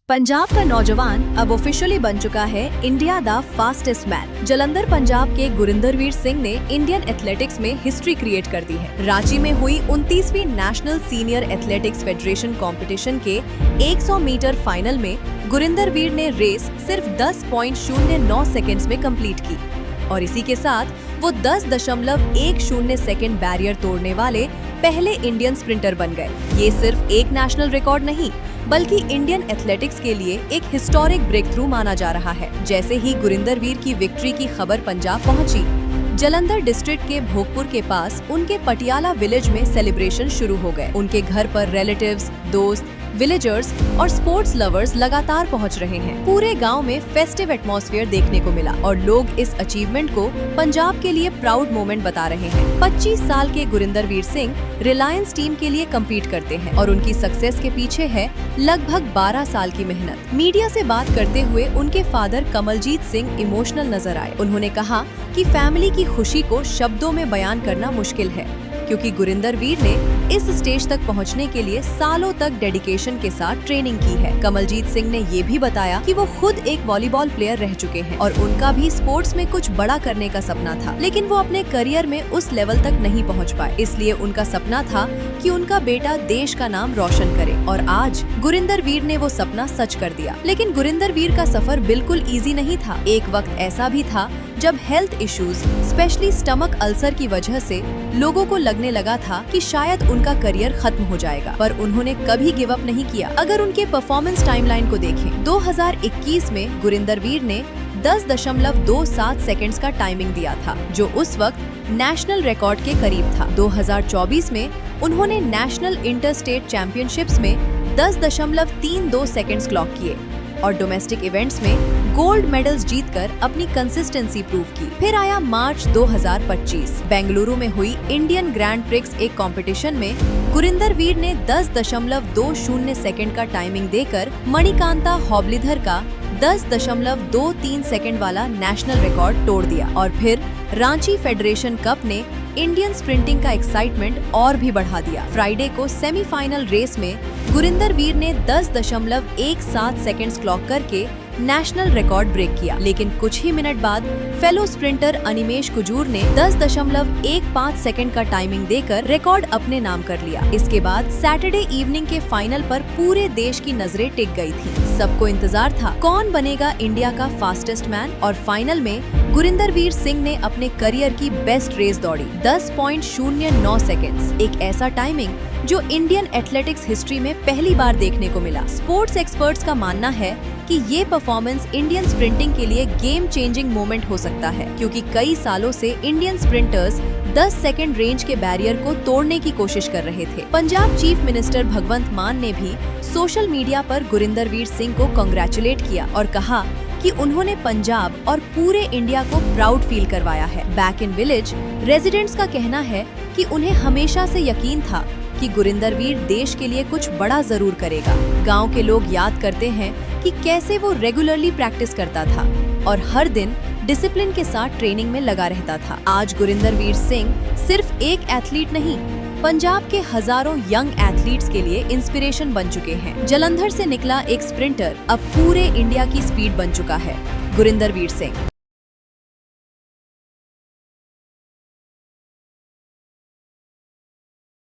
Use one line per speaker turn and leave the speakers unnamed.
पंजाब का नौजवान अब ऑफिशियली बन चुका है इंडिया दा फास्टेस्ट मैन। जलंधर पंजाब के गुरिंदरवीर सिंह ने इंडियन एथलेटिक्स में हिस्ट्री क्रिएट कर दी है। रांची में हुई 29वीं national senior athletics federation competition के 100 मीटर फाइनल में गुरिंदरवीर ने रेस सिर्फ 10.09 सेकेंड्स में कंप्लीट की और इसी के साथ वो 10.10 सेकेंड बैरियर तोड़ने वाले पहले इंडियन स्प्रिंटर बन गए। ये सिर्फ एक नेशनल रिकॉर्ड नहीं बल्कि इंडियन एथलेटिक्स के लिए एक हिस्टोरिक ब्रेक थ्रू माना जा रहा है। जैसे ही गुरिंदरवीर की विक्ट्री की खबर पंजाब पहुंची, जलंधर डिस्ट्रिक्ट के भोगपुर के पास उनके पटियाला विलेज में सेलिब्रेशन शुरू हो गए। उनके घर पर रिलेटिव्स, दोस्त, विलेजर्स और स्पोर्ट्स लवर्स लगातार पहुंच रहे हैं। पूरे गांव में फेस्टिव एटमॉस्फेयर देखने को मिला और लोग इस अचीवमेंट को पंजाब के लिए प्राउड मोमेंट बता रहे हैं। 25 साल के गुरिंदरवीर सिंह रिलायंस टीम के लिए कम्पीट करते हैं और उनकी सक्सेस के पीछे है लगभग 12 साल की मेहनत। मीडिया से बात करते हुए उनके फादर कमलजीत सिंह इमोशनल नजर आए। उन्होंने कहा कि फैमिली की खुशी को शब्दों में बयान करना मुश्किल है, क्योंकि गुरिंदरवीर ने इस स्टेज तक पहुंचने के लिए सालों तक डेडिकेशन के साथ ट्रेनिंग की है। कमलजीत सिंह ने ये भी बताया कि वो खुद एक वॉलीबॉल प्लेयर रह चुके हैं और उनका भी स्पोर्ट्स में कुछ बड़ा करने का सपना था, लेकिन वो अपने करियर में उस लेवल तक नहीं पहुंच पाए। इसलिए उनका सपना था कि उनका बेटा देश का नाम रोशन करे और आज गुरिंदरवीर ने वो सपना सच कर दिया। लेकिन गुरिंदरवीर का सफर बिल्कुल ईजी नहीं था। एक वक्त ऐसा भी था जब health issues, specially stomach ulcer की वजह से लोगों को लगने लगा था कि शायद उनका करियर खत्म हो जाएगा, पर उन्होंने कभी गिव अप नहीं किया। अगर उनके परफॉर्मेंस टाइमलाइन को देखें, 2021 में गुरिंदरवीर ने 10.27 सेकंड्स का टाइमिंग दिया था, जो उस वक्त नेशनल रिकॉर्ड के करीब था। 2024 में उन्होंने नेशनल इंटर स्टेट चैंपियनशिप्स में 10.32 सेकंड्स क्लॉक किए और डोमेस्टिक इवेंट्स में गोल्ड मेडल्स जीतकर अपनी कंसिस्टेंसी प्रूव की। फिर आया मार्च 2025। बेंगलुरु में हुई इंडियन ग्रैंड प्रिक्स एक कंपटीशन में गुरिंदरवीर ने 10.20 सेकंड का टाइमिंग देकर मणिकांता हॉबलीधर का 10.23 सेकंड वाला नेशनल रिकॉर्ड तोड़ दिया। और फिर रांची फेडरेशन कप ने इंडियन स्प्रिंटिंग का एक्साइटमेंट और भी बढ़ा दिया। फ्राइडे को सेमीफाइनल रेस में गुरिंदरवीर ने 10.17 सेकंड्स क्लॉक करके नेशनल रिकॉर्ड ब्रेक किया, लेकिन कुछ ही मिनट बाद फेलो स्प्रिंटर अनिमेश कुजूर ने 10.15 सेकंड का टाइमिंग देकर रिकॉर्ड अपने नाम कर लिया। इसके बाद सैटरडे इवनिंग के फाइनल पर पूरे देश की नजरें टिक गई थी। सबको इंतजार था कौन बनेगा इंडिया का फास्टेस्ट मैन, और फाइनल में गुरिंदरवीर सिंह ने अपने करियर की बेस्ट रेस दौड़ी 10.09 सेकेंड्स। एक ऐसा टाइमिंग जो इंडियन एथलेटिक्स हिस्ट्री में पहली बार देखने को मिला। स्पोर्ट्स एक्सपर्ट्स का मानना है कि ये परफॉर्मेंस इंडियन स्प्रिंटिंग के लिए गेम चेंजिंग मोमेंट हो सकता है, क्योंकि कई सालों से इंडियन स्प्रिंटर्स 10 सेकंड रेंज के बैरियर को तोड़ने की कोशिश कर रहे थे। पंजाब चीफ मिनिस्टर भगवंत मान ने भी सोशल मीडिया पर गुरिंदरवीर सिंह को कांग्रेचुलेट किया और कहा कि उन्होंने पंजाब और पूरे इंडिया को प्राउड फील करवाया है। बैक इन विलेज रेजिडेंट्स का कहना है कि उन्हें हमेशा से यकीन था कि गुरिंदरवीर देश के लिए कुछ बड़ा जरूर करेगा। गांव के लोग याद करते हैं कि कैसे वो रेगुलरली प्रैक्टिस करता था और हर दिन डिसिप्लिन के साथ ट्रेनिंग में लगा रहता था। आज गुरिंदरवीर सिंह सिर्फ एक एथलीट नहीं, पंजाब के हजारों यंग एथलीट्स के लिए इंस्पिरेशन बन चुके हैं। जलंधर से निकला एक स्प्रिंटर अब पूरे इंडिया की स्पीड बन चुका है। गुरिंदरवीर सिंह।